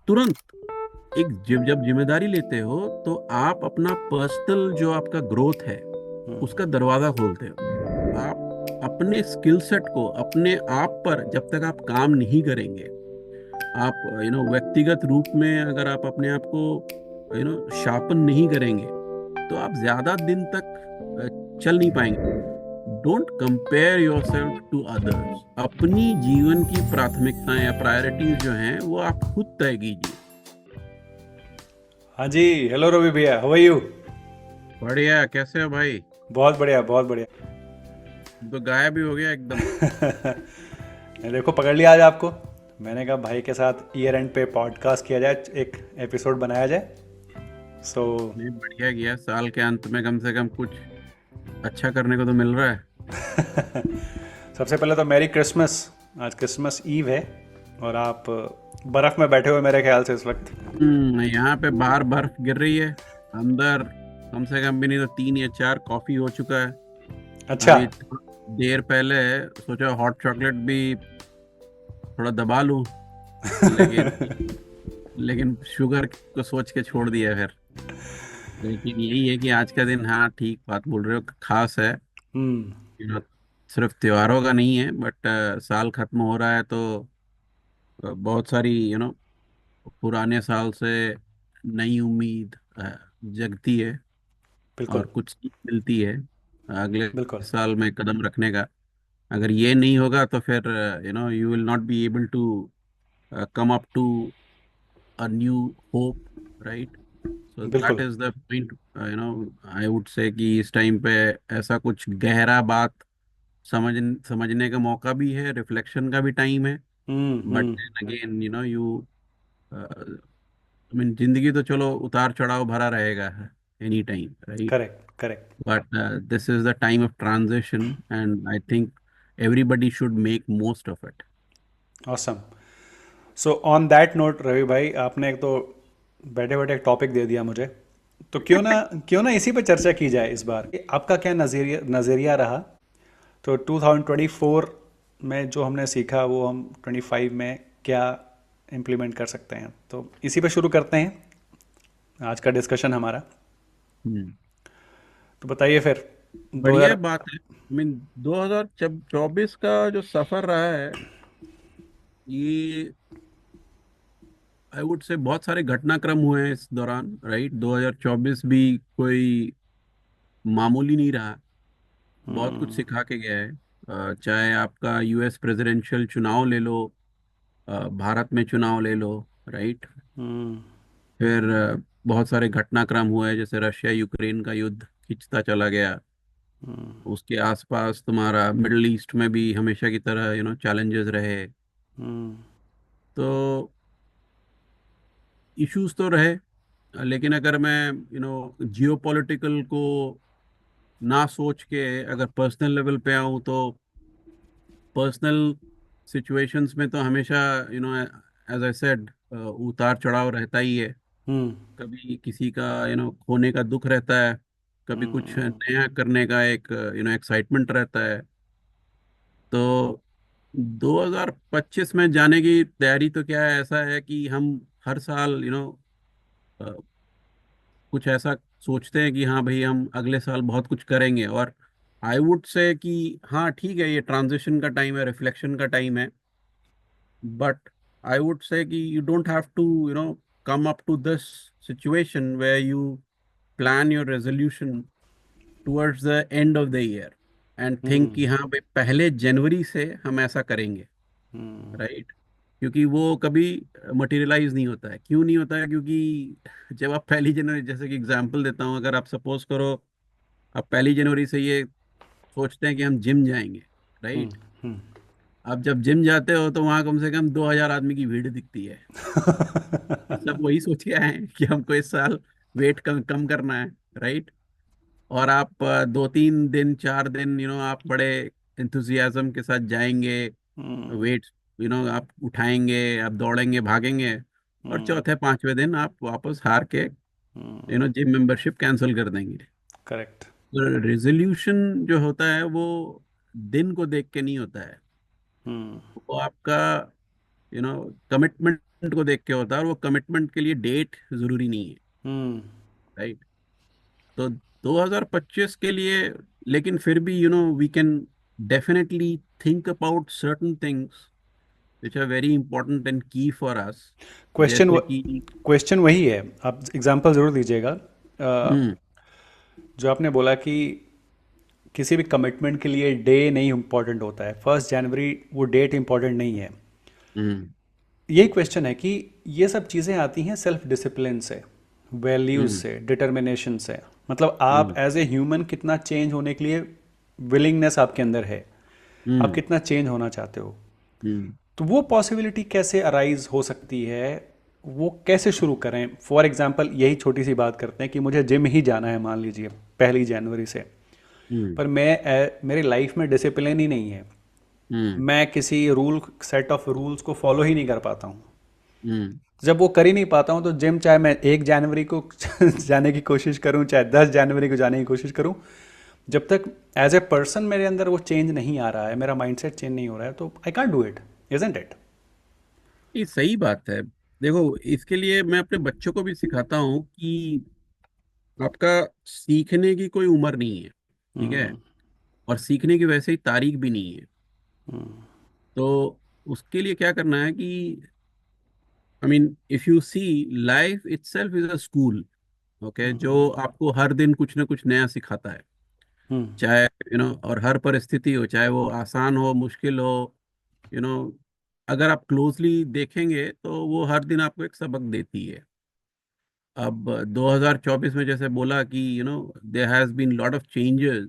तुरंत जब जिम्मेदारी लेते हो तो आप अपना पर्सनल जो आपका ग्रोथ है हम्म। उसका दरवाजा खोलते हो। आप अपने स्किल सेट को अपने आप पर जब तक आप काम नहीं करेंगे, आप व्यक्तिगत रूप में अगर आप अपने आप को शार्पन नहीं करेंगे, तो आप ज्यादा दिन तक चल नहीं पाएंगे। Don't compare yourself to others. अपनी जीवन की प्राथमिकताएं या प्रायोरिटीज जो हैं वो आप खुद तय कीजिए। हाँ जी। हेलो रवि भैया, हाउ आर यू? बढ़िया, कैसे हो भाई? बहुत बढ़िया, बहुत बढ़िया। तो गायब ही हो गया एकदम। मैं देखो पकड़ लिया आज आपको। मैंने कहा भाई के साथ ईयर एंड पे पॉडकास्ट किया जाए, एक एपिसोड बनाया जाए। सो नहीं, बढ़िया किया। साल के अंत में कम से कम कुछ अच्छा करने को तो मिल रहा है। सबसे पहले तो मैरी क्रिसमस। आज क्रिसमस ईव है और आप बर्फ़ में बैठे हुए मेरे ख्याल से इस वक्त। यहाँ पे बाहर बर्फ गिर रही है। अंदर कम से कम भी नहीं तो 3 या 4 कॉफी हो चुका है। अच्छा। अभी देर पहले सोचा हॉट चॉकलेट भी थोड़ा दबा लूं, लेकिन लेकिन शुगर को सोच के छोड़ दिया फिर। लेकिन यही है कि आज का दिन, हाँ ठीक बात बोल रहे हो, खास है। हम्म। You know, सिर्फ त्योहारों का नहीं है, बट साल खत्म हो रहा है तो बहुत सारी पुराने साल से नई उम्मीद जगती है बिल्कुल। और कुछ सीख मिलती है अगले बिल्कुल। साल में कदम रखने का। अगर ये नहीं होगा तो फिर you will not be able to come up to a new hope, right? So that बिल्कुल। is the point. I would say कि इस टाइम पे ऐसा कुछ गहरा बात समझने का मौका भी है, रिफ्लेक्शन का भी टाइम है। But hmm. Again you I mean जिंदगी तो चलो उतार चढ़ाव भरा रहेगा any time, right? Correct, correct. But this is the time of transition and I think everybody should make most of it. Awesome. So on that note Ravi भाई, आपने एक तो बैठे बैठे एक टॉपिक दे दिया मुझे। तो क्यों ना इसी पे चर्चा की जाए इस बार। आपका क्या नज़रिया रहा? तो 2024 में जो हमने सीखा वो हम 25 में क्या इम्प्लीमेंट कर सकते हैं, तो इसी पे शुरू करते हैं आज का डिस्कशन हमारा। तो बताइए फिर। बढ़िया 2000। बात है। आई मीन 2024 का जो सफर रहा है, ये आई वुड से बहुत सारे घटनाक्रम हुए हैं इस दौरान, राइट? 2024 भी कोई मामूली नहीं रहा। बहुत कुछ सिखा के गया है। चाहे आपका यूएस प्रेसिडेंशियल चुनाव ले लो, भारत में चुनाव ले लो, राइट? हम्म। फिर बहुत सारे घटनाक्रम हुए हैं, जैसे रशिया यूक्रेन का युद्ध खिंचता चला गया। उसके आसपास तुम्हारा मिडल ईस्ट में भी हमेशा की तरह चैलेंजेस रहे। हम्म। तो इश्यूज तो रहे, लेकिन अगर मैं जियो पॉलिटिकल को ना सोच के अगर पर्सनल लेवल पे आऊँ, तो पर्सनल सिचुएशंस में तो हमेशा एज आई सेड उतार चढ़ाव रहता ही है। हम्म। कभी किसी का खोने का दुख रहता है, कभी कुछ हम्म। नया करने का एक एक्साइटमेंट रहता है। तो 2025 में जाने की तैयारी तो क्या है, ऐसा है कि हम हर साल कुछ ऐसा सोचते हैं कि हाँ भाई हम अगले साल बहुत कुछ करेंगे। और आई वुड से कि हाँ ठीक है, ये ट्रांजिशन का टाइम है, रिफ्लेक्शन का टाइम है। बट आई वुड से कि you don't have to come up to this situation where you plan your resolution towards the end of the year and think कि हम्म। हाँ भाई पहले जनवरी से हम ऐसा करेंगे, हम्म। राइट? क्योंकि वो कभी मटेरियलाइज नहीं होता है। क्यों नहीं होता है? क्योंकि जब आप 1 जनवरी, जैसे कि एग्जांपल देता हूँ, अगर आप सपोज करो आप 1 जनवरी से ये सोचते हैं कि हम जिम जाएंगे, हम्म। राइट? हम्म। अब जब जिम जाते हो तो वहां कम से कम 2,000 आदमी की भीड़ दिखती है। सब वही सोच के आए हैं कि हमको इस साल वेट कम कम करना है, राइट? और आप 2-3 दिन 4 दिन आप बड़े इंथुजियाज्म के साथ जाएंगे, हम्म। वेट आप उठाएंगे, आप दौड़ेंगे भागेंगे। और हम्म। चौथे पांचवें दिन आप वापस हार के हम्म। जिम मेंबरशिप कैंसिल कर देंगे। करेक्ट। तो रेजोल्यूशन जो होता है वो दिन को देख के नहीं होता है। हम्म। वो आपका कमिटमेंट को देख के होता है, और वो कमिटमेंट के लिए डेट जरूरी नहीं है, हम्म। राइट? तो 2025 के लिए, लेकिन फिर भी we can definitely think about certain things which are very important and key for us, question जैसे कि क्वेश्चन वही है, आप एग्जांपल ज़रूर दीजिएगा। हम्म जो आपने बोला कि किसी भी कमिटमेंट के लिए डे नहीं इम्पोर्टेंट होता है, 1 जनवरी वो डेट इम्पोर्टेंट नहीं है। हम्म यही क्वेश्चन है कि ये सब चीज़ें आती हैं सेल्फ डिसिप्लिन से, वैल्यूज़ हम्म से, डिटर्मिनेशन से। मतलब आप हम्म एज ए ह्यूमन कितना चेंज होने के लिए विलिंगनेस आपके अंदर है, आप हम्म कितना चेंज होना चाहते हो। हम्म तो वो पॉसिबिलिटी कैसे अराइज हो सकती है, वो कैसे शुरू करें? फॉर एग्जांपल यही छोटी सी बात करते हैं कि मुझे जिम ही जाना है, मान लीजिए 1 जनवरी से। हम्म पर मेरी लाइफ में डिसिप्लिन ही नहीं है, हम्म मैं किसी रूल सेट ऑफ रूल्स को फॉलो ही नहीं कर पाता हूँ। हम्म जब वो कर ही नहीं पाता हूँ तो जिम, चाहे मैं 1 जनवरी को जाने की कोशिश करूँ, चाहे 10 जनवरी को जाने की कोशिश करूँ, जब तक एज ए पर्सन मेरे अंदर वो चेंज नहीं आ रहा है, मेरा माइंडसेट चेंज नहीं हो रहा है, तो I can't do it, isn't it? ये सही बात है। देखो, इसके लिए मैं अपने बच्चों को भी सिखाता हूँ कि आपका सीखने की कोई उम्र नहीं है, ठीक है? हम्म। और सीखने की वैसे ही तारीख भी नहीं है। तो उसके लिए क्या करना है कि I mean, if you see, life itself is a school, okay, जो आपको हर दिन कुछ ना कुछ नया सिखाता है। हम्म। चाहे और हर परिस्थिति हो, चाहे वो आसान हो, मुश्किल हो, यू नो अगर आप क्लोजली देखेंगे तो वो हर दिन आपको एक सबक देती है। अब 2024 में जैसे बोला कि there has been lot of changes.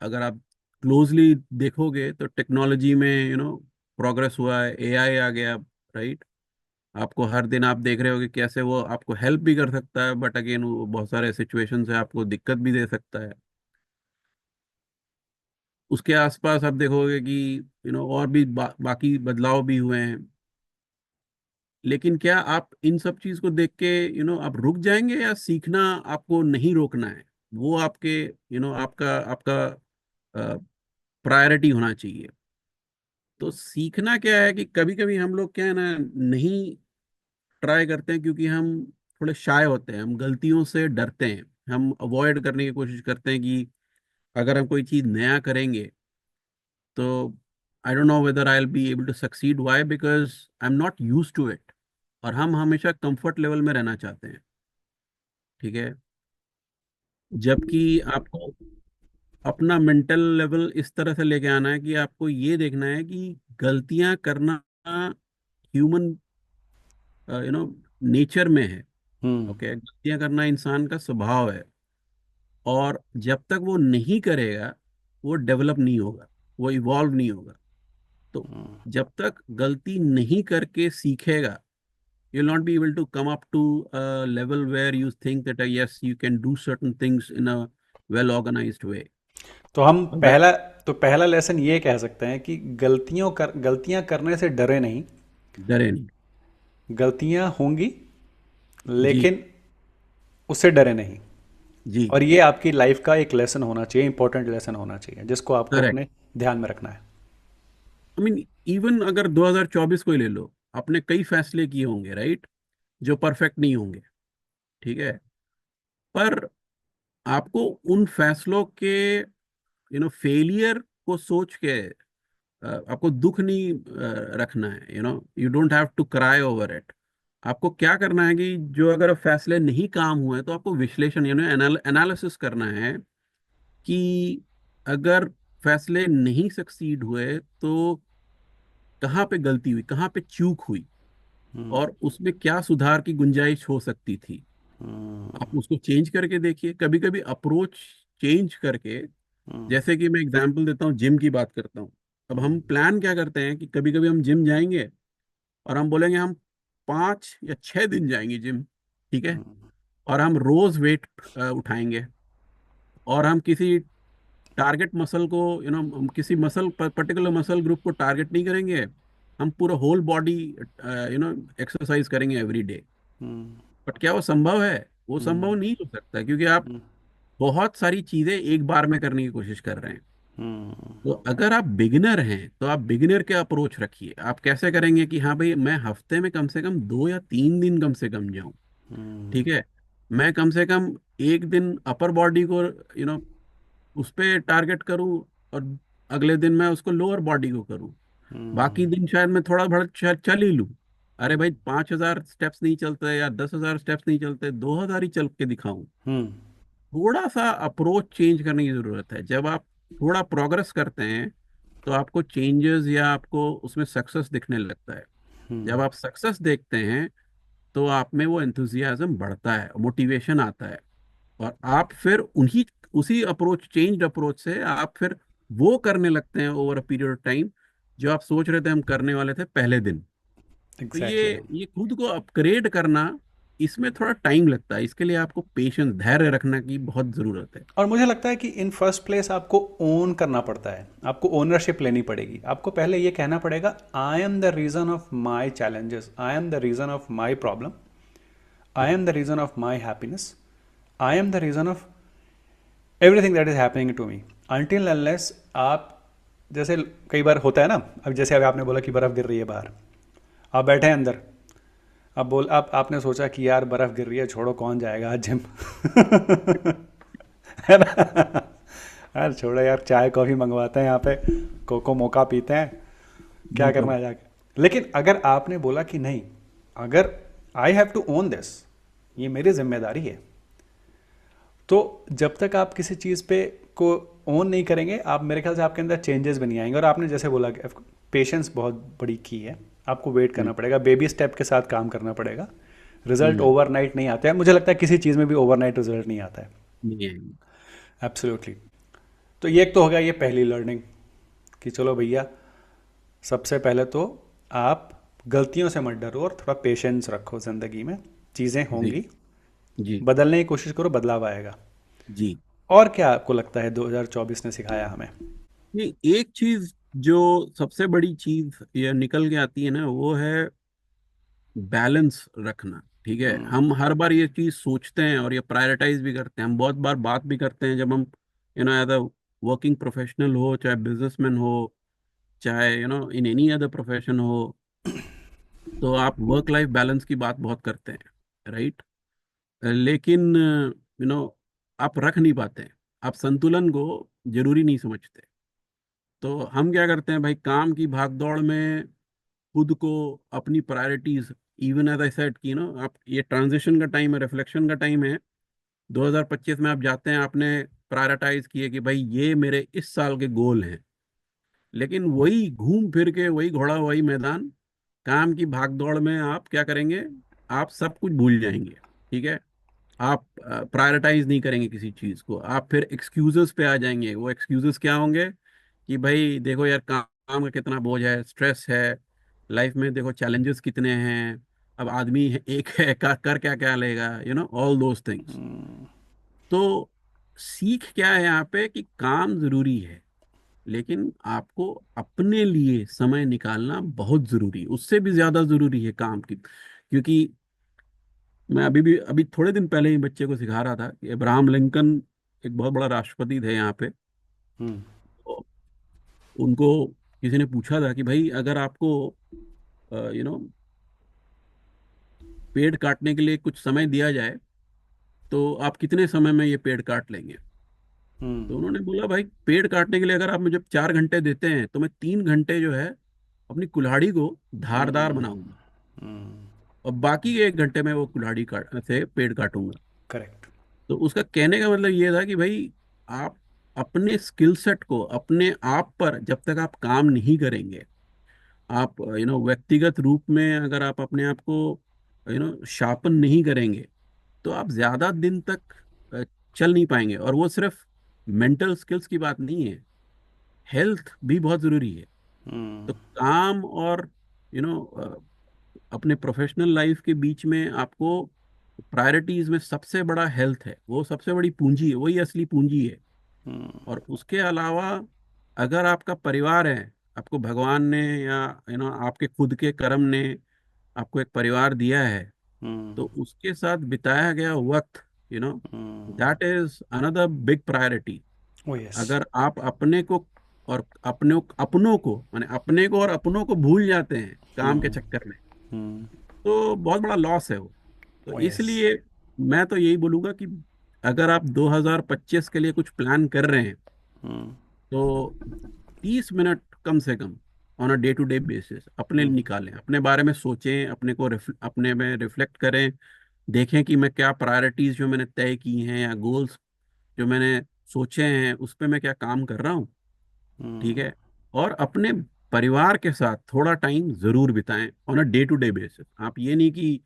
अगर आप क्लोजली देखोगे तो टेक्नोलॉजी में प्रोग्रेस हुआ है, एआई आ गया, राइट? आपको हर दिन आप देख रहे हो कि कैसे वो आपको हेल्प भी कर सकता है, बट अगेन वो बहुत सारे सिचुएशन से आपको दिक्कत भी दे सकता है। उसके आसपास आप देखोगे कि और भी बाकी बदलाव भी हुए हैं। लेकिन क्या आप इन सब चीज को देख के आप रुक जाएंगे, या सीखना आपको नहीं रोकना है? वो आपके आपका आपका प्रायोरिटी होना चाहिए। तो सीखना क्या है कि कभी कभी हम लोग क्या है ना, नहीं ट्राई करते हैं, क्योंकि हम थोड़े शाय होते हैं, हम गलतियों से डरते हैं, हम अवॉइड करने की कोशिश करते हैं कि अगर हम कोई चीज़ नया करेंगे तो I don't know whether I will be able to succeed. Why? Because I am not use to it. और हम हमेशा कंफर्ट लेवल में रहना चाहते हैं, ठीक है? जबकि आपको अपना मेंटल लेवल इस तरह से लेके आना है कि आपको ये देखना है कि गलतियां करना ह्यूमन नेचर में है। हम्म। ओके, गलतियां करना इंसान का स्वभाव है। और जब तक वो नहीं करेगा, वो डेवलप नहीं होगा, वो इवॉल्व नहीं होगा। तो जब तक गलती नहीं करके सीखेगा, you will not be able to come up to a level where you think that yes you can do certain things in a well organised way. तो हम अगर पहला लेसन ये कह सकते हैं कि गलतियां करने से डरे नहीं, डरे नहीं। गलतियां होंगी जी, लेकिन उससे डरे नहीं। जी, और ये आपकी लाइफ का एक लेसन होना चाहिए, इंपॉर्टेंट लेसन होना चाहिए, जिसको आपको करेक्ट। अपने ध्यान में रखना है। आई मीन, इवन अगर 2024 को ही ले लो, आपने कई फैसले किए होंगे, राइट? जो परफेक्ट नहीं होंगे, ठीक है? पर आपको उन फैसलों के फेलियर को सोच के आपको दुख नहीं रखना है। You don't have to cry over it. आपको क्या करना है कि जो अगर फैसले नहीं काम हुए तो आपको विश्लेषण एनालिसिस करना है कि अगर फैसले नहीं सक्सीड हुए तो कहाँ पे गलती हुई, कहाँ पे चूक हुई, और उसमें क्या सुधार की गुंजाइश हो सकती थी। आप उसको चेंज करके देखिए, कभी कभी अप्रोच चेंज करके। जैसे कि मैं एग्जांपल देता हूँ, जिम की बात करता हूँ। अब हम प्लान क्या करते हैं कि कभी कभी हम जिम जाएंगे और हम बोलेंगे हम 5 या 6 दिन जाएंगे जिम, ठीक है? और हम रोज वेट उठाएंगे, और हम किसी टारगेट मसल को हम किसी पर्टिकुलर मसल ग्रुप को टारगेट नहीं करेंगे। हम पूरा होल बॉडी एक्सरसाइज करेंगे एवरी डे। बट क्या वो संभव है? वो संभव नहीं हो सकता, क्योंकि आप बहुत सारी चीजें एक बार में करने की कोशिश कर रहे हैं। हम्म। तो अगर आप बिगिनर हैं तो आप बिगिनर के अप्रोच रखिए। आप कैसे करेंगे कि हाँ भाई मैं हफ्ते में कम से कम 2 या 3 दिन कम से कम जाऊं। ठीक है, मैं कम से कम एक दिन अपर बॉडी को उस पे टारगेट करूं, और अगले दिन मैं उसको लोअर बॉडी को करूं। बाकी दिन शायद मैं थोड़ा बड़ा चल ही लूं। अरे भाई 5,000 स्टेप्स नहीं चलते या 10,000 स्टेप्स नहीं चलते, 2,000 ही चल के दिखाऊं। हम्म। थोड़ा सा अप्रोच चेंज करने की जरूरत है। जब आप थोड़ा प्रोग्रेस करते हैं तो आपको चेंजेस या आपको उसमें सक्सेस दिखने लगता है। जब आप सक्सेस देखते हैं तो आप में वो एंथुजियाज्म बढ़ता है, मोटिवेशन आता है, और आप फिर उन्हीं उसी अप्रोच, चेंज्ड अप्रोच से आप फिर वो करने लगते हैं over a period of time जो आप सोच रहे थे हम करने वाले थे पहले दिन। तो एग्जैक्टली। ये खुद को अपग्रेड करना, इसमें थोड़ा टाइम लगता है। इसके लिए आपको पेशेंस, धैर्य रखने की बहुत जरूरत है। और मुझे लगता है कि इन फर्स्ट प्लेस आपको ओन करना पड़ता है, आपको ओनरशिप लेनी पड़ेगी। आपको पहले ये कहना पड़ेगा, I am the reason of my challenges, I am the reason of my problem, I am the reason of my happiness, I am the reason of everything that is happening to me. Until unless आप, जैसे कई बार होता है ना, अब जैसे अभी आपने बोला कि बर्फ़ गिर रही है बाहर, आप बैठे हैं अंदर, अब बोल आप आपने सोचा कि यार बर्फ़ गिर रही है, छोड़ो कौन जाएगा आज जिम। है ना? यार छोड़ो यार, चाय कॉफ़ी मंगवाते हैं यहाँ पे, कोको मोका पीते हैं, क्या करना बिल्कुल। है जाके। लेकिन अगर आपने बोला कि नहीं, अगर I have to own this, ये मेरी जिम्मेदारी है, तो जब तक आप किसी चीज़ पे को ओन नहीं करेंगे, आप, मेरे ख्याल से आपके अंदर चेंजेस भी नहीं आएंगे। और आपने जैसे बोला कि पेशेंस बहुत बड़ी की है, आपको वेट करना पड़ेगा, बेबी स्टेप के साथ काम करना पड़ेगा। रिजल्ट हम्म। ओवरनाइट नहीं आता है, मुझे लगता है किसी चीज़ में भी ओवरनाइट रिजल्ट नहीं आता है। नहीं आएंगे। एब्सोल्युटली। तो ये एक तो हो गया ये पहली लर्निंग, कि चलो भैया, सबसे पहले तो आप गलतियों से मत डरो और थोड़ा पेशेंस रखो ज़िंदगी में, चीज़ें जी। होंगी, जी। बदलने की कोशिश करो, बदलाव आएगा। जी। और क्या आपको लगता है 2024 ने सिखाया हमें? ये एक चीज जो सबसे बड़ी चीज ये निकल के आती है ना, वो है बैलेंस रखना। ठीक है, हम हर बार ये चीज सोचते हैं और ये प्रायोरिटाइज भी करते हैं। हम बहुत बार बात भी करते हैं जब हम एज अ वर्किंग प्रोफेशनल हो, चाहे बिजनेसमैन हो, चाहे इन एनी अदर प्रोफेशन हो, तो आप वर्क लाइफ बैलेंस की बात बहुत करते हैं, राइट? लेकिन आप रख नहीं पाते हैं। आप संतुलन को जरूरी नहीं समझते। तो हम क्या करते हैं भाई, काम की भागदौड़ में खुद को, अपनी priorities, even as I said कि आप, ये ट्रांजिशन का टाइम है, रिफ्लेक्शन का टाइम है। 2025 में आप जाते हैं, आपने प्रायोरिटाइज किए कि भाई ये मेरे इस साल के गोल हैं। लेकिन वही घूम फिर के वही घोड़ा वही मैदान, काम की भागदौड़ में आप क्या करेंगे, आप सब कुछ भूल जाएंगे। ठीक है, आप प्रायोरिटाइज नहीं करेंगे किसी चीज को, आप फिर एक्सक्यूजेस पे आ जाएंगे। वो एक्सक्यूजेस क्या होंगे कि भाई देखो यार, काम का कितना बोझ है, स्ट्रेस है, लाइफ में देखो चैलेंजेस कितने हैं, अब आदमी एक है, कर क्या क्या लेगा, ऑल दोज थिंग्स। तो सीख क्या है यहाँ पे कि काम जरूरी है, लेकिन आपको अपने लिए समय निकालना बहुत जरूरी है, उससे भी ज्यादा जरूरी है काम की। क्योंकि मैं अभी थोड़े दिन पहले ही बच्चे को सिखा रहा था कि अब्राहम लिंकन एक बहुत बड़ा राष्ट्रपति थे यहाँ पे। हम्म। तो उनको किसी ने पूछा था कि भाई अगर आपको पेड़ काटने के लिए कुछ समय दिया जाए तो आप कितने समय में ये पेड़ काट लेंगे? तो हम्म। उन्होंने बोला भाई, पेड़ काटने के लिए अगर आप मुझे 4 घंटे देते हैं तो मैं 3 घंटे जो है अपनी कुल्हाड़ी को धारदार बनाऊंगा, और बाकी 1 घंटे में वो कुल्हाड़ी काट से पेड़ काटूंगा। करेक्ट। तो उसका कहने का मतलब ये था कि भाई आप अपने स्किल सेट को, अपने आप पर जब तक आप काम नहीं करेंगे, आप व्यक्तिगत रूप में अगर आप अपने आप को शार्पन नहीं करेंगे, तो आप ज्यादा दिन तक अ, चल नहीं पाएंगे। और वो सिर्फ मेंटल स्किल्स की बात नहीं है, हेल्थ भी बहुत जरूरी है। तो काम और अपने प्रोफेशनल लाइफ के बीच में आपको प्रायोरिटीज में सबसे बड़ा हेल्थ है, वो सबसे बड़ी पूंजी है, वही असली पूंजी है। और उसके अलावा अगर आपका परिवार है, आपको भगवान ने या आपके खुद के कर्म ने आपको एक परिवार दिया है, तो उसके साथ बिताया गया वक्त, that is another big priority. O yes. अगर आप अपने को और अपनों को, माने अपने को और अपनों को भूल जाते हैं काम के हम्म। चक्कर में, हम्म। तो बहुत बड़ा लॉस है वो। तो ओ यस। इसलिए मैं तो यही बोलूंगा कि अगर आप 2025 के लिए कुछ प्लान कर रहे हैं, हम्म। तो 30 मिनट कम से कम on a day to day basis अपने लिए निकालें, अपने बारे में सोचें, अपने में रिफ्लेक्ट करें, देखें कि मैं क्या प्रायोरिटीज जो मैंने तय की हैं या गोल्स जो मैंने सोचे हैं उस पे मैं क्या काम कर रहा हूँ। ठीक हम्म। है। और अपने परिवार के साथ थोड़ा टाइम जरूर बिताएं on a day to day basis. आप ये नहीं कि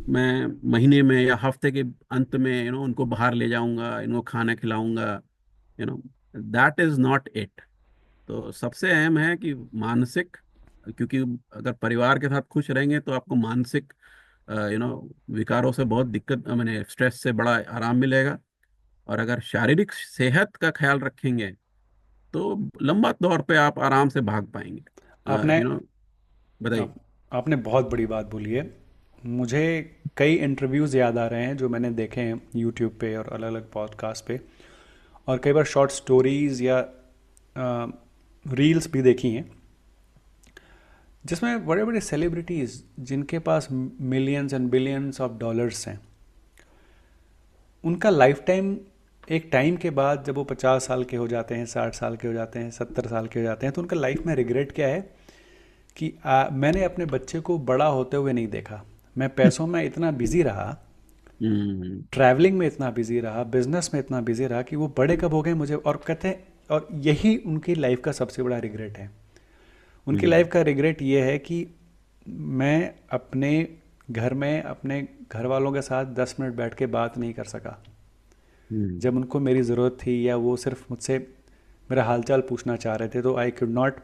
मैं महीने में या हफ्ते के अंत में उनको बाहर ले जाऊंगा, इनको खाना खिलाऊंगा, you know that is not it. तो सबसे अहम है कि मानसिक, क्योंकि अगर परिवार के साथ खुश रहेंगे तो आपको मानसिक विकारों से बहुत दिक्कत, मैंने स्ट्रेस से बड़ा आराम मिलेगा। और अगर शारीरिक सेहत का ख्याल रखेंगे तो लंबा दौर पे आप आराम से भाग पाएंगे। आपने बताइए। आप, आपने बहुत बड़ी बात बोली है। मुझे कई इंटरव्यूज़ याद आ रहे हैं जो मैंने देखे हैं यूट्यूब पे और अलग अलग पॉडकास्ट पे, और कई बार शॉर्ट स्टोरीज़ या रील्स भी देखी हैं, जिसमें बड़े बड़े सेलिब्रिटीज़ जिनके पास millions and billions of dollars हैं, उनका लाइफ टाइम, एक टाइम के बाद जब वो 50 साल के हो जाते हैं, 60 साल के हो जाते हैं, 70 साल के हो जाते हैं, तो उनका लाइफ में रिग्रेट क्या है कि मैंने अपने बच्चे को बड़ा होते हुए नहीं देखा। मैं पैसों में इतना बिजी रहा, हम्म। ट्रैवलिंग में इतना बिजी रहा, बिजनेस में इतना बिजी रहा कि वो बड़े कब हो गए मुझे, और कहते हैं, और यही उनकी लाइफ का सबसे बड़ा रिग्रेट है। उनकी हम्म। लाइफ का रिग्रेट ये है कि मैं अपने घर में अपने घर वालों के साथ 10 मिनट बैठ के बात नहीं कर सका हम्म। जब उनको मेरी ज़रूरत थी, या वो सिर्फ मुझसे मेरा हालचाल पूछना चाह रहे थे, तो I could not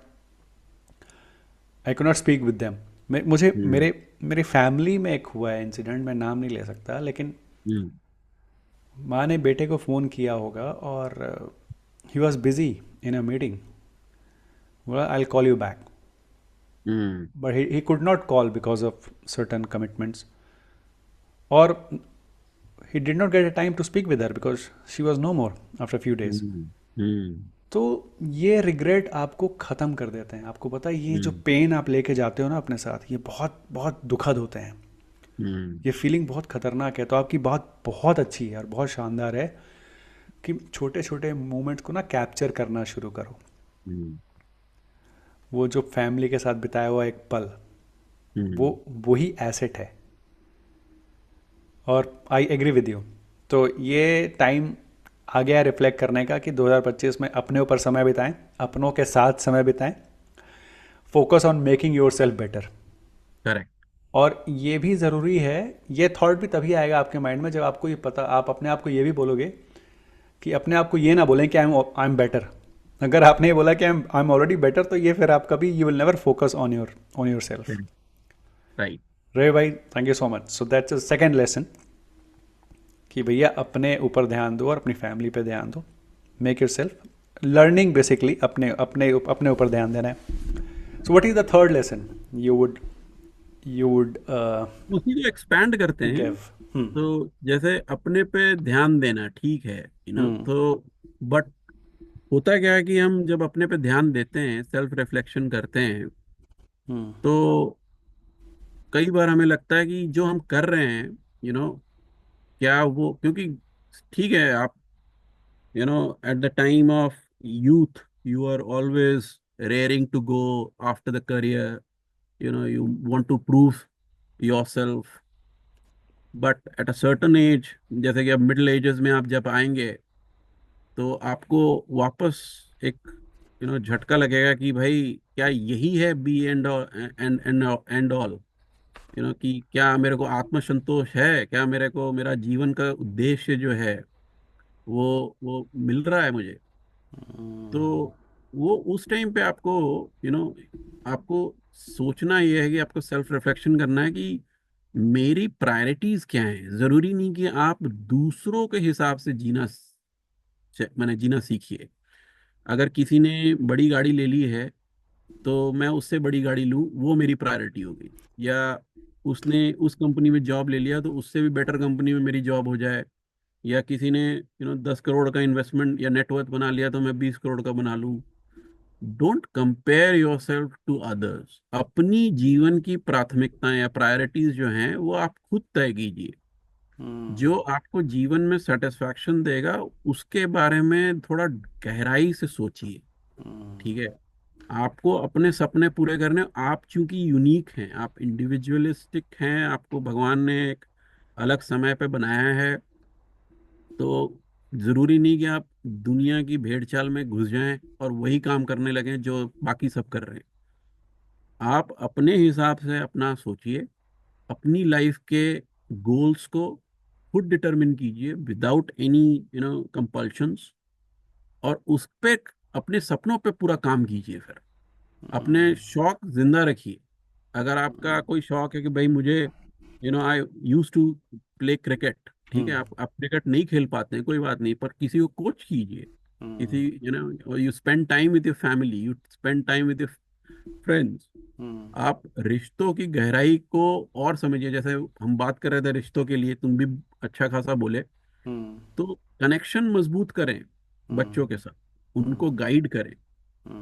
speak with them. मुझे हम्म। मेरे मेरी फैमिली में एक हुआ है इंसिडेंट, मैं नाम नहीं ले सकता, लेकिन हम्म। माँ ने बेटे को फ़ोन किया होगा और he was busy in a meeting, बोला I call you back, hmm. But he could not call because of certain commitments, और he did not get a time to speak with her because she was no more after a few days. हम्म। हम्म। तो ये regret आपको ख़त्म कर देते हैं। आपको पता है ये जो हम्म। पेन आप लेके जाते हो ना अपने साथ, ये बहुत बहुत दुखद होते हैं। हम्म। ये फीलिंग बहुत खतरनाक है। तो आपकी बात बहुत अच्छी है और बहुत शानदार है कि छोटे छोटे मोमेंट्स को ना कैप्चर करना शुरू करो। हम्म। वो जो फैमिली के साथ बिताया हुआ एक पल, वो हम्म। वही एसेट है। और आई एग्री विद यू। तो ये टाइम आ गया रिफ्लेक्ट करने का कि 2025 में अपने ऊपर समय बिताएं, अपनों के साथ समय बिताएं, focus on making your self better. Correct. और ये भी ज़रूरी है, ये थॉट भी तभी आएगा आपके माइंड में जब आपको ये पता, आप अपने आप को ये भी बोलोगे कि अपने आप को ये ना बोलें कि आई एम बेटर। अगर आपने ये बोला कि आई एम ऑलरेडी बेटर, तो ये फिर आप कभी, you will never focus on your self. Right. रे भाई, thank you so much. So that's a second lesson कि भैया अपने ऊपर ध्यान दो और अपनी फैमिली पे ध्यान दो। Make your self learning, basically अपने अपने अपने ऊपर ध्यान देना है। So what is the third lesson you would उसी को एक्सपैंड करते हैं। गिव? हम्म। तो जैसे अपने पे ध्यान देना ठीक है, हम्म। तो बट होता क्या है कि हम जब अपने पे ध्यान देते हैं, सेल्फ रिफ्लेक्शन करते हैं, हम्म। तो कई बार हमें लगता है कि जो हम कर रहे हैं, यू नो क्या वो, क्योंकि ठीक है, आप at the time of youth you are always raring to go after the career, you want to prove yourself, but at a certain age, जैसे कि अब मिडिल एजेस में आप जब आएंगे, तो आपको वापस एक झटका लगेगा कि भाई क्या यही है be and end and all, कि क्या मेरे को आत्मसंतोष है, क्या मेरे को मेरा जीवन का उद्देश्य जो है वो मिल रहा है मुझे। तो वो उस टाइम पे आपको यू नो आपको सोचना ये है कि आपको सेल्फ रिफ्लेक्शन करना है कि मेरी प्रायोरिटीज क्या हैं। जरूरी नहीं कि आप दूसरों के हिसाब से मैंने जीना सीखिए। अगर किसी ने बड़ी गाड़ी ले ली है तो मैं उससे बड़ी गाड़ी लूं, वो मेरी प्रायोरिटी होगी। या उसने उस कंपनी में जॉब ले लिया तो उससे भी बेटर कंपनी में मेरी जॉब हो जाए, या किसी ने 10 करोड़ का इन्वेस्टमेंट या नेटवर्थ बना लिया तो मैं 20 करोड़ का बना लूं। Don't compare yourself to others. अपनी जीवन की प्राथमिकताएं या प्रायोरिटीज जो हैं वो आप खुद तय कीजिए। हम्म। जो आपको जीवन में सेटिस्फैक्शन देगा उसके बारे में थोड़ा गहराई से सोचिए। ठीक है। आपको अपने सपने पूरे करने, आप चूंकि यूनिक हैं, आप इंडिविजुअलिस्टिक हैं, आपको भगवान ने एक अलग समय पे बनाया है, तो जरूरी नहीं कि आप दुनिया की भेड़ चाल में घुस जाएं और वही काम करने लगें जो बाकी सब कर रहे हैं। आप अपने हिसाब से अपना सोचिए, अपनी लाइफ के गोल्स को खुद डिटरमिन कीजिए विदाउट एनी कंपल्शंस, और उस पे, अपने सपनों पे पूरा काम कीजिए। फिर अपने शौक जिंदा रखिए। अगर आपका कोई शौक है कि भाई मुझे आई यूज टू प्ले क्रिकेट, ठीक है, हम्म। आप क्रिकेट नहीं खेल पाते हैं, कोई बात नहीं, पर किसी को कोच कीजिए। किसी you spend time with your family, you spend time with your friends. Hmm. आप रिश्तों की गहराई को और समझिए। जैसे हम बात कर रहे थे रिश्तों के लिए, तुम भी अच्छा खासा बोले, हम्म। तो कनेक्शन मजबूत करें हम्म। बच्चों के साथ, हम्म। उनको गाइड करें।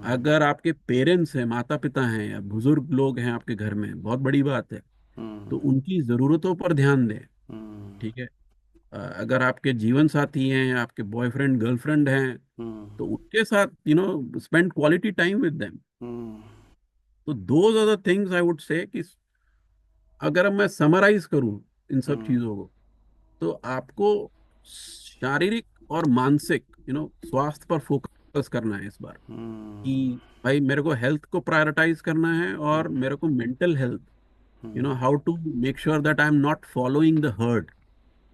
अगर आपके पेरेंट्स हैं, माता पिता हैं या बुजुर्ग लोग हैं आपके घर में, बहुत बड़ी बात है, हम्म। तो उनकी ज़रूरतों पर ध्यान दें। हम्म। ठीक है। अगर आपके जीवन साथी हैं या आपके बॉयफ्रेंड गर्लफ्रेंड हैं, हम्म। तो उनके साथ spend quality time with them. Hmm. तो those are the things I would say कि अगर अब मैं समराइज करूं इन सब हम्म। चीज़ों को, तो आपको शारीरिक और मानसिक स्वास्थ्य पर फोकस करना है इस बार। कि भाई मेरे को हेल्थ को प्रायोरिटाइज करना है, और मेरे को mental health, how to make sure that I am not following the herd.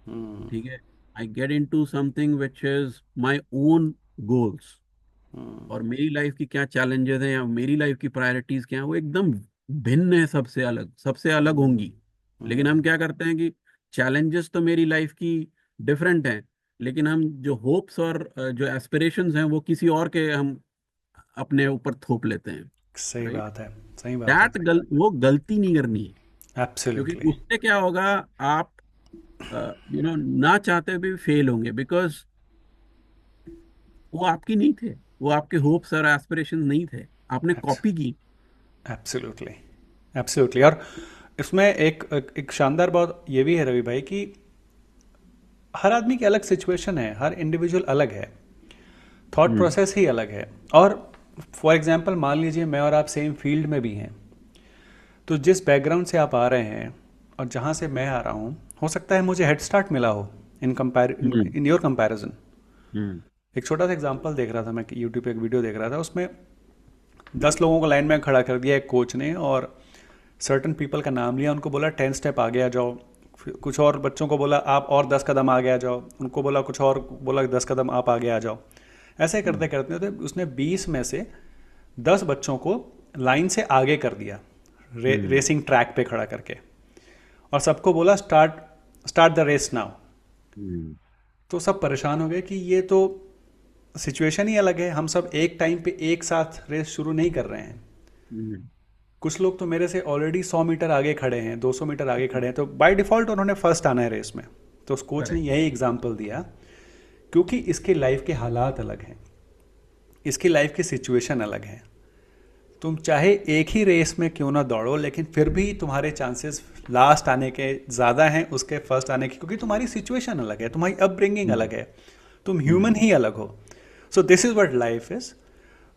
Hmm. ठीक है। I get into something which is my own goals. और मेरी लाइफ की क्या चैलेंजेस हैं या मेरी लाइफ की प्रायोरिटीज क्या हैं, वो एकदम भिन्न है, सबसे अलग, सबसे अलग होंगी। लेकिन हम क्या करते हैं कि चैलेंजेस तो मेरी लाइफ की डिफरेंट हैं, लेकिन हम जो होप्स और जो एस्पिरेशंस हैं वो किसी और के हम अपने ऊपर थोप लेते हैं। सही राइट। बात है। सही बात है। दैट वो गलती नहीं करनी है। क्योंकि एब्सोल्युटली। उससे क्या होगा, आप ना चाहते भी फेल होंगे, बिकॉज वो आपकी नहीं थे, वो आपके होप्स और एस्पिरेशंस नहीं थे, आपने कॉपी की। एब्सोल्युटली। एब्सोल्युटली। और इसमें एक शानदार बात ये भी है रवि भाई कि हर आदमी की अलग सिचुएशन है, हर इंडिविजुअल अलग है, थॉट हम्म। प्रोसेस ही अलग है। और फॉर एग्जांपल मान लीजिए मैं और आप सेम फील्ड में भी हैं, तो जिस बैकग्राउंड से आप आ रहे हैं और जहाँ से मैं आ रहा हूँ, हो सकता है मुझे हेड स्टार्ट मिला हो हम्म। In your comparison. हम्म। एक छोटा सा एग्जांपल देख रहा था मैं कि यूट्यूब पे एक वीडियो देख रहा था, उसमें 10 लोगों को लाइन में खड़ा कर दिया एक कोच ने, और सर्टन पीपल का नाम लिया, उनको बोला 10 स्टेप आगे आ जाओ। फिर कुछ और बच्चों को बोला आप और 10 कदम आगे आ जाओ, उनको बोला कुछ और, बोला 10 कदम आप आगे आ जाओ। ऐसे करते हम्म। करते तो उसने 20 में से 10 बच्चों को लाइन से आगे कर दिया, हम्म। रेसिंग ट्रैक पे खड़ा करके, और सबको बोला start start the race now. Hmm. तो सब परेशान हो गए कि ये तो सिचुएशन ही अलग है, हम सब एक टाइम पे एक साथ रेस शुरू नहीं कर रहे हैं। हम्म। कुछ लोग तो मेरे से ऑलरेडी 100 मीटर आगे खड़े हैं, 200 मीटर आगे खड़े हैं, तो बाय डिफ़ॉल्ट उन्होंने फर्स्ट आना है रेस में। तो उस कोच ने करेक्ट। यही एग्जाम्पल दिया, क्योंकि इसके लाइफ के हालात अलग हैं, इसकी लाइफ की सिचुएशन अलग है। तुम चाहे एक ही रेस में क्यों ना दौड़ो, लेकिन फिर भी तुम्हारे चांसेस लास्ट आने के ज़्यादा हैं उसके फर्स्ट आने के, क्योंकि तुम्हारी सिचुएशन अलग है, तुम्हारी अपब्रिंगिंग हम्म। अलग है, तुम ह्यूमन हम्म। ही अलग हो। So this is what life is.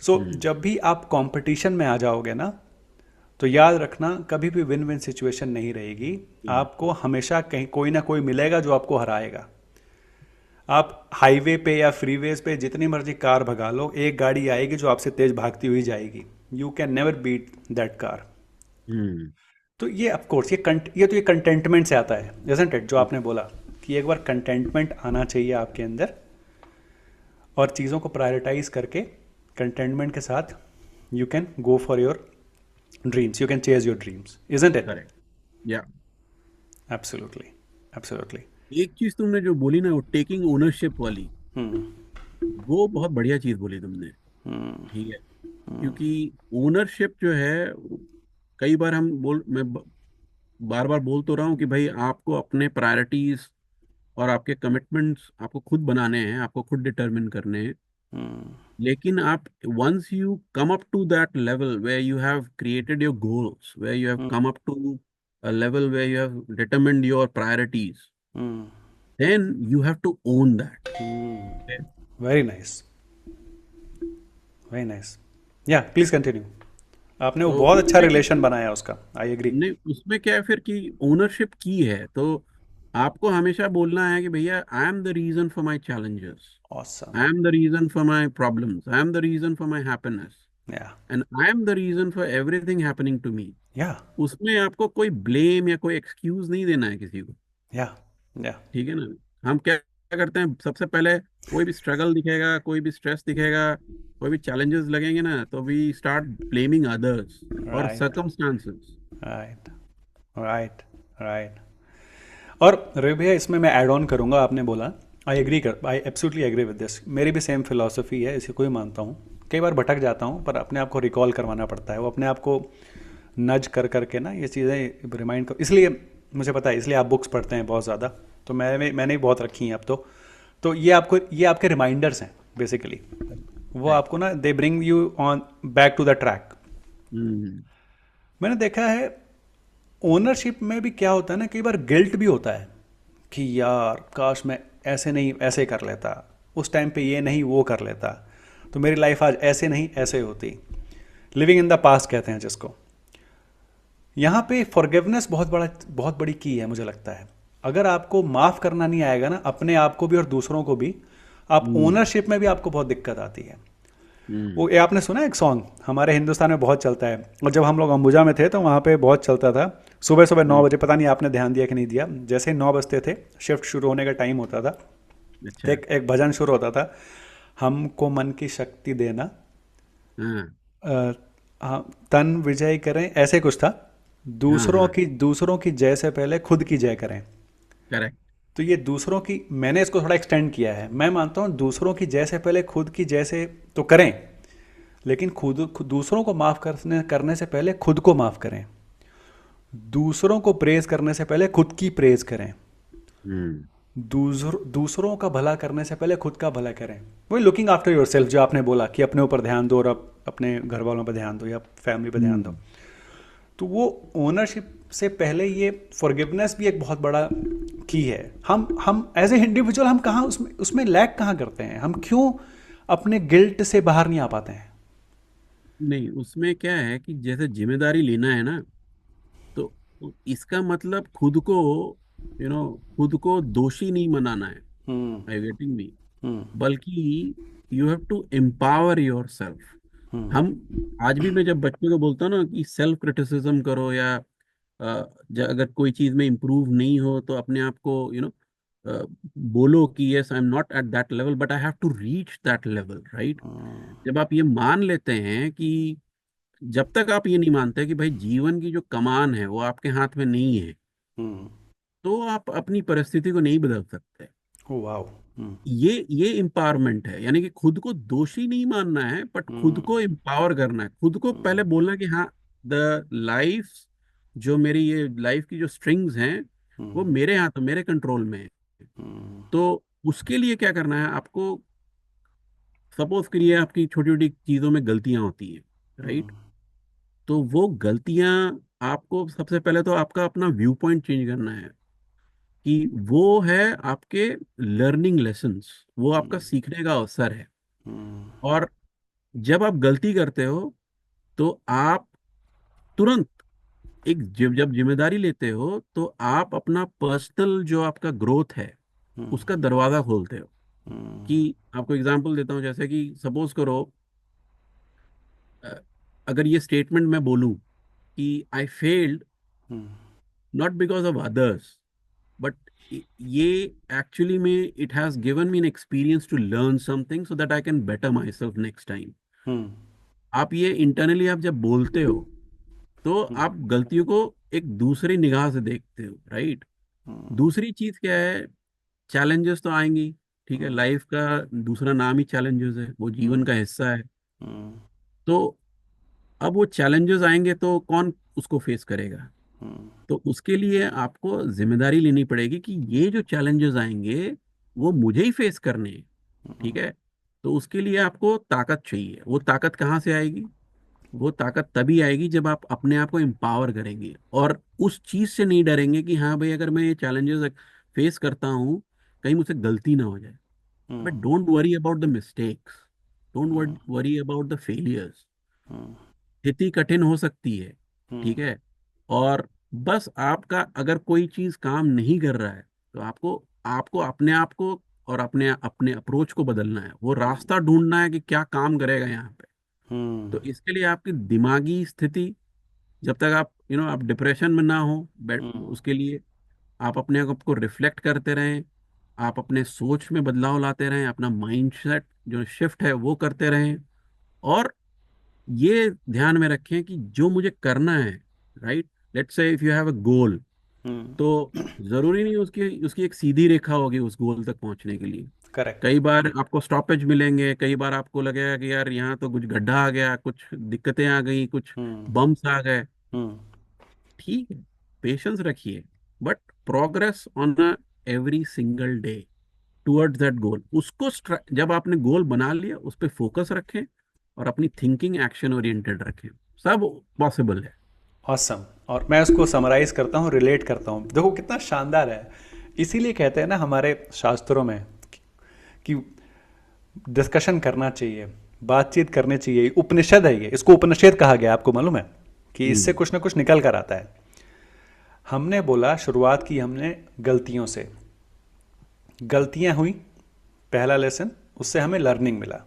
So hmm. जब भी आप कंपटीशन में आ जाओगे ना, तो याद रखना कभी भी विन विन सिचुएशन नहीं रहेगी। हम्म। आपको हमेशा कहीं कोई ना कोई मिलेगा जो आपको हराएगा। आप हाईवे पे या फ्रीवेज पे जितनी मर्जी कार भगा लो, एक गाड़ी आएगी जो आपसे तेज भागती हुई जाएगी। You can never beat that car. Hmm. तो ये ऑफ कोर्स ये कंटेंटमेंट से आता है, इजंट इट, जो आपने बोला कि एक बार कंटेंटमेंट आना चाहिए आपके अंदर, और चीज़ों को प्रायोरिटाइज करके कंटेंटमेंट के साथ you can go for your dreams, you can chase your dreams, isn't it? Correct. या एब्सोल्युटली। एब्सोल्युटली। एक चीज तुमने जो बोली ना, वो टेकिंग ओनरशिप वाली, हम्म। वो बहुत बढ़िया चीज बोली तुमने। हम्म। ठीक है। क्योंकि ओनरशिप जो है, कई बार मैं बार बार बोल तो रहा हूँ कि भाई आपको अपने प्रायोरिटीज और आपके कमिटमेंट्स आपको खुद बनाने हैं, आपको खुद डिटरमिन करने हैं। हम्म लेकिन आप, once you come up to that level where you have created your goals, where you have hmm come up to a level where you have determined your priorities, hmm then you have to own that. Okay? Very nice, very nice. या please continue. आपने वो तो बहुत अच्छा उसमें relation बनाया उसका, I agree. नहीं, उसमें क्या है फिर कि ओनरशिप की है, तो आपको हमेशा बोलना है कि भैया, I am the reason for my challenges, awesome. I am the reason for my problems, I am the reason for my happiness, या and I am the reason for everything happening to me. या उसमें आपको कोई blame या कोई excuse नहीं देना है किसी को। या या ठीक है ना? हम क्या क्या करते हैं, सबसे पहले कोई भी स्ट्रगल दिखेगा, कोई भी स्ट्रेस दिखेगा, कोई भी चैलेंजेस लगेंगे ना, तो वी स्टार्ट ब्लेमिंग अदर्स और right circumstances. Right right right. और रवि भैया, इसमें मैं ऐड ऑन करूंगा, आपने बोला, I absolutely agree with this. मेरी भी सेम फिलॉसफी है, इसी को ही मानता हूँ। कई बार भटक जाता हूँ, पर अपने आप को रिकॉल करवाना पड़ता है, वो अपने आप को नज कर करके ना ये चीज़ें रिमाइंड कर, इसलिए मुझे पता है, इसलिए आप बुक्स पढ़ते हैं बहुत ज़्यादा। तो मैंने भी बहुत रखी हैं अब तो ये आपके रिमाइंडर्स हैं बेसिकली। वो आपको ना, they bring you on back to the track. Hmm. मैंने देखा है ओनरशिप में भी क्या होता है ना, कई बार गिल्ट भी होता है कि यार काश मैं ऐसे नहीं ऐसे कर लेता, उस टाइम पे ये नहीं वो कर लेता, तो मेरी लाइफ आज ऐसे नहीं ऐसे होती। लिविंग इन द पास्ट कहते हैं जिसको। यहाँ पे फॉरगिवनेस बहुत बड़ी की है मुझे लगता है। अगर आपको माफ़ करना नहीं आएगा ना, अपने आप को भी और दूसरों को भी, आप हम्म। ओनरशिप में भी आपको बहुत दिक्कत आती है। हम्म। वो ये आपने सुना है, एक सॉन्ग हमारे हिंदुस्तान में बहुत चलता है, और जब हम लोग अंबुजा में थे तो वहाँ पे बहुत चलता था। सुबह सुबह 9 बजे, पता नहीं आपने ध्यान दिया कि नहीं दिया, जैसे ही 9 बजते थे, शिफ्ट शुरू होने का टाइम होता था, तो अच्छा। एक भजन शुरू होता था, हमको मन की शक्ति देना, हाँ। अ, हाँ, तन विजय करें, ऐसे कुछ था। हाँ। हाँ। दूसरों की जय से पहले खुद की जय करें। करेक्ट। तो ये दूसरों की, मैंने इसको थोड़ा एक्सटेंड किया है। मैं मानता हूँ दूसरों की जय से पहले खुद की जय से तो करें, लेकिन दूसरों को माफ़ करने करने से पहले खुद को माफ़ करें। दूसरों को प्रेज करने से पहले खुद की प्रेज करें। हम्म। दूसरों का भला करने से पहले खुद का भला करें। वही लुकिंग आफ्टर योर सेल्फ, जो आपने बोला कि अपने ऊपर ध्यान दो, और अपने घर वालों पर ध्यान दो या फैमिली पर ध्यान दो। हम्म। तो वो ओनरशिप से पहले ये फॉरगिवनेस भी एक बहुत बड़ा की है। हम एज ए इंडिविजुअल हम कहाँ उसमें उसमें लैक कहाँ करते हैं, हम क्यों अपने गिल्ट से बाहर नहीं आ पाते हैं? नहीं, उसमें क्या है कि जैसे जिम्मेदारी लेना है ना, तो इसका मतलब खुद को, खुद को दोषी नहीं बनाना है। हम्म आई गेटिंग मी? हम्म बल्कि you have to empower yourself. Hmm हम, आज भी मैं जब बच्चों को बोलता हूँ ना कि सेल्फ क्रिटिसिज्म करो, या अगर कोई चीज में इम्प्रूव नहीं हो तो अपने आप को बोलो कि yes, I am not at that level, but I have to reach that level, right? जब आप ये मान लेते हैं कि, जब तक आप ये नहीं मानते कि भाई जीवन की जो कमान है वो आपके हाथ में नहीं है, हम्म। तो आप अपनी परिस्थिति को नहीं बदल सकते। Oh wow. हम्म ये एम्पावरमेंट है, यानी कि खुद को दोषी नहीं मानना है, बट खुद हम्म को एम्पावर करना है। खुद को पहले बोलना कि हाँ, द लाइफ, जो मेरी ये लाइफ की जो स्ट्रिंग्स हैं, वो मेरे हाथ, मेरे कंट्रोल में है। हम्म तो उसके लिए क्या करना है आपको? सपोज करिए आपकी छोटी छोटी चीजों में गलतियां होती हैं, राइट? तो वो गलतियां, आपको सबसे पहले तो आपका अपना व्यू पॉइंट चेंज करना है कि वो है आपके लर्निंग लेसन्स, वो आपका सीखने का अवसर है। और जब आप गलती करते हो, तो आप तुरंत, जब जब जिम्मेदारी लेते हो, तो आप अपना पर्सनल जो आपका ग्रोथ है, उसका दरवाजा खोलते हो। कि आपको एग्जांपल देता हूँ, जैसे कि सपोज करो, अ, अगर ये स्टेटमेंट मैं बोलूं कि I failed not because of others, but ये एक्चुअली में it has given me an experience to learn something so that I can better myself next time. Hmm आप ये इंटरनली आप जब बोलते हो, तो आप गलतियों को एक दूसरी निगाह से देखते हो, राइट? दूसरी चीज क्या है? चैलेंजेस तो आएंगी, ठीक है, लाइफ का दूसरा नाम ही चैलेंजेस है, वो जीवन का हिस्सा है। तो अब वो चैलेंजेस आएंगे तो कौन उसको फेस करेगा? तो उसके लिए आपको जिम्मेदारी लेनी पड़ेगी कि ये जो चैलेंजेस आएंगे वो मुझे ही फेस करने हैं। ठीक है। तो उसके लिए आपको ताकत चाहिए। वो ताकत कहाँ से आएगी? वो ताकत तभी आएगी जब आप अपने आप को एम्पावर करेंगे और उस चीज से नहीं डरेंगे कि हाँ भाई, अगर मैं ये चैलेंजेस फेस करता हूँ, कहीं मुझसे गलती ना हो जाए। But don't worry about the mistakes, don't worry about the failures. स्थिति कठिन हो सकती है, ठीक है। और बस आपका अगर कोई चीज काम नहीं कर रहा है, तो आपको आपको अपने आप को और अपने अपने अप्रोच को बदलना है। वो रास्ता ढूंढना है कि क्या काम करेगा यहाँ पे। तो इसके लिए आपकी दिमागी स्थिति, जब तक आप आप डिप्रेशन में ना हो, उसके लिए आप अपने आप को रिफ्लेक्ट करते रहें। आप अपने सोच में बदलाव लाते रहें, अपना माइंडसेट जो शिफ्ट है वो करते रहें। और ये ध्यान में रखें कि जो मुझे करना है, right, let's say if you have a goal, तो जरूरी नहीं उसकी उसकी एक सीधी रेखा होगी उस गोल तक पहुंचने के लिए। करेक्ट। कई बार आपको स्टॉपेज मिलेंगे, कई बार आपको लगेगा कि यार यहाँ तो कुछ गड्ढा आ गया, कुछ दिक्कतें आ गई, कुछ हम्म। बम्स आ गए। हम्म। ठीक है, पेशेंस रखिए, but progress on a every single day towards that goal. उसको जब आपने गोल बना लिया, उस पर फोकस रखें और अपनी थिंकिंग एक्शन ओरिएंटेड रखें। सब पॉसिबल है। ऑसम। और मैं उसको समराइज करता हूँ, रिलेट करता हूँ, देखो कितना शानदार है। इसीलिए कहते हैं ना हमारे शास्त्रों में कि डिस्कशन करना चाहिए, बातचीत करनी चाहिए। उपनिषद है ये, इसको उपनिषद कहा गया, आपको मालूम है कि इससे हम्म। कुछ ना कुछ निकल कर आता है। हमने बोला, शुरुआत की हमने गलतियों से, गलतियां हुई, पहला लेसन, उससे हमें लर्निंग मिला।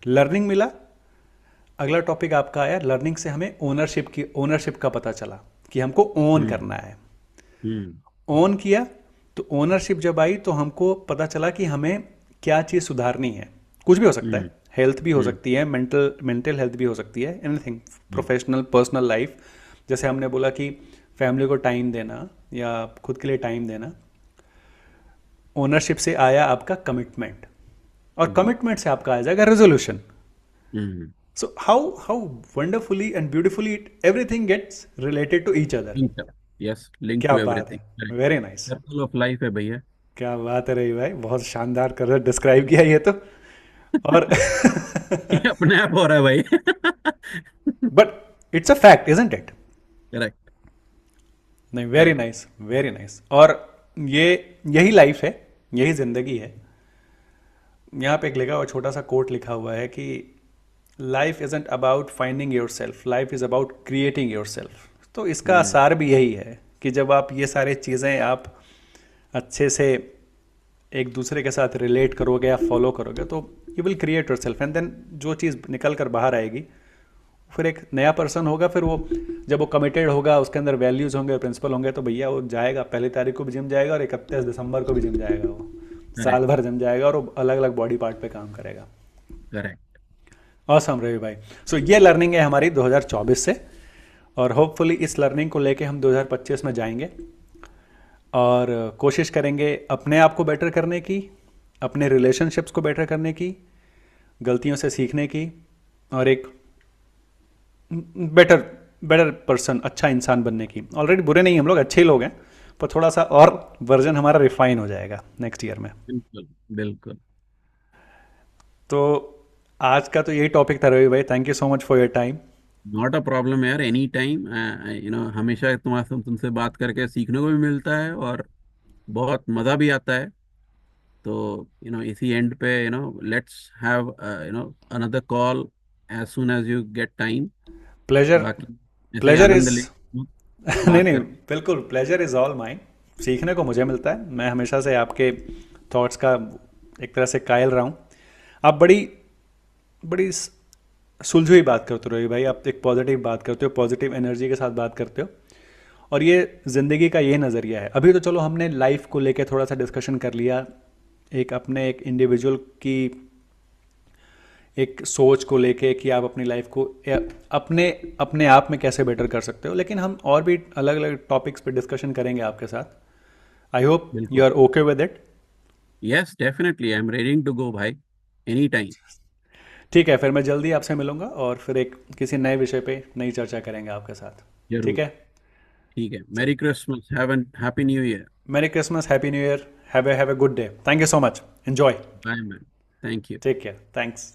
लर्निंग मिला, अगला टॉपिक आपका आया, लर्निंग से हमें ओनरशिप की, ओनरशिप का पता चला कि हमको ओन हम्म। करना है। हम्म। ओन किया, तो ओनरशिप जब आई तो हमको पता चला कि हमें क्या चीज़ सुधारनी है। कुछ भी हो सकता हम्म। है, हेल्थ भी हो हम्म। सकती है, मेंटल मेंटल हेल्थ भी हो सकती है, anything, hmm. Professional personal life. जैसे हमने बोला कि फैमिली को टाइम देना या खुद के लिए टाइम देना। ओनरशिप से आया आपका कमिटमेंट, और हम्म। कमिटमेंट से आपका आ जाएगा resolution. Hmm. So how wonderfully and beautifully everything gets related to each other. Yes, link क्या टू बात है, everything. Very nice. Circle of life है भैया। क्या बात है रही भाई, बहुत शानदार कर डिस्क्राइब किया ये तो। और ये अपने आप हो रहा है भाई। But it's a fact, isn't it? Correct. नहीं, very correct. Nice, very nice. और ये, यही लाइफ है, यही जिंदगी है। यहाँ पे एक लिखा हुआ, छोटा सा कोट लिखा हुआ है कि life isn't about finding your self, life is about creating your self. तो इसका हम्म। सार भी यही है कि जब आप ये सारे चीज़ें आप अच्छे से एक दूसरे के साथ रिलेट करोगे या फॉलो करोगे, तो you will create yourself, and then जो चीज़ निकल कर बाहर आएगी, फिर एक नया पर्सन होगा। फिर वो जब वो कमिटेड होगा, उसके अंदर वैल्यूज़ होंगे, प्रिंसिपल होंगे, तो भैया वो जाएगा, 1 तारीख को भी जिम जाएगा और 31 दिसंबर को भी जिम जाएगा। वो साल करेक्ट। भर जिम जाएगा और वो अलग अलग बॉडी पार्ट पे काम करेगा। करेक्ट। ऑसम रवि भाई। सो ये लर्निंग है हमारी 2024 से, और होपफुली इस लर्निंग को लेके हम 2025 में जाएंगे और कोशिश करेंगे अपने आप को बेटर करने की, अपने रिलेशनशिप्स को बेटर करने की, गलतियों से सीखने की, और एक बेटर बेटर पर्सन, अच्छा इंसान बनने की। ऑलरेडी बुरे नहीं, हम लोग अच्छे लोग हैं, पर थोड़ा सा और वर्जन हमारा रिफाइन हो जाएगा नेक्स्ट ईयर में। बिल्कुल। बिल्कुल। तो आज का तो यही टॉपिक था रवि भाई, thank you so much for your time. Not a problem यार, एनी टाइम। हमेशा तुम्हारे तुमसे बात करके सीखने को भी मिलता है और बहुत मज़ा भी आता है। तो इसी एंड पे let's have another call as soon as you get time. Pleasure, बाकी ऐसे ही प्लेजर आनंद इज ले नहीं बात नहीं, करके। बिल्कुल, प्लेजर इज़ ऑल माइन। सीखने को मुझे मिलता है, मैं हमेशा से आपके थॉट्स का एक तरह से कायल रहा हूँ। आप बड़ी बड़ी सुलझी हुई बात करते हो रवि भाई, आप एक पॉजिटिव बात करते हो, पॉजिटिव एनर्जी के साथ बात करते हो। और ये ज़िंदगी का ये नज़रिया है। अभी तो चलो हमने लाइफ को लेके थोड़ा सा डिस्कशन कर लिया, एक अपने एक इंडिविजुअल की एक सोच को लेके कि आप अपनी लाइफ को अपने अपने आप में कैसे बेटर कर सकते हो। लेकिन हम और भी अलग अलग टॉपिक्स पे डिस्कशन करेंगे आपके साथ। आई होप यू बिल्कुल। Are okay with it. Yes, definitely I am ready to go भाई, एनी टाइम। ठीक है, फिर मैं जल्दी आपसे मिलूंगा और फिर एक किसी नए विषय पे नई चर्चा करेंगे आपके साथ। ठीक जरूर। है, ठीक है, merry Christmas, have an happy new year. Merry Christmas, happy new year, have a good day, thank you so much, enjoy, bye man, thank you. Take care, thanks.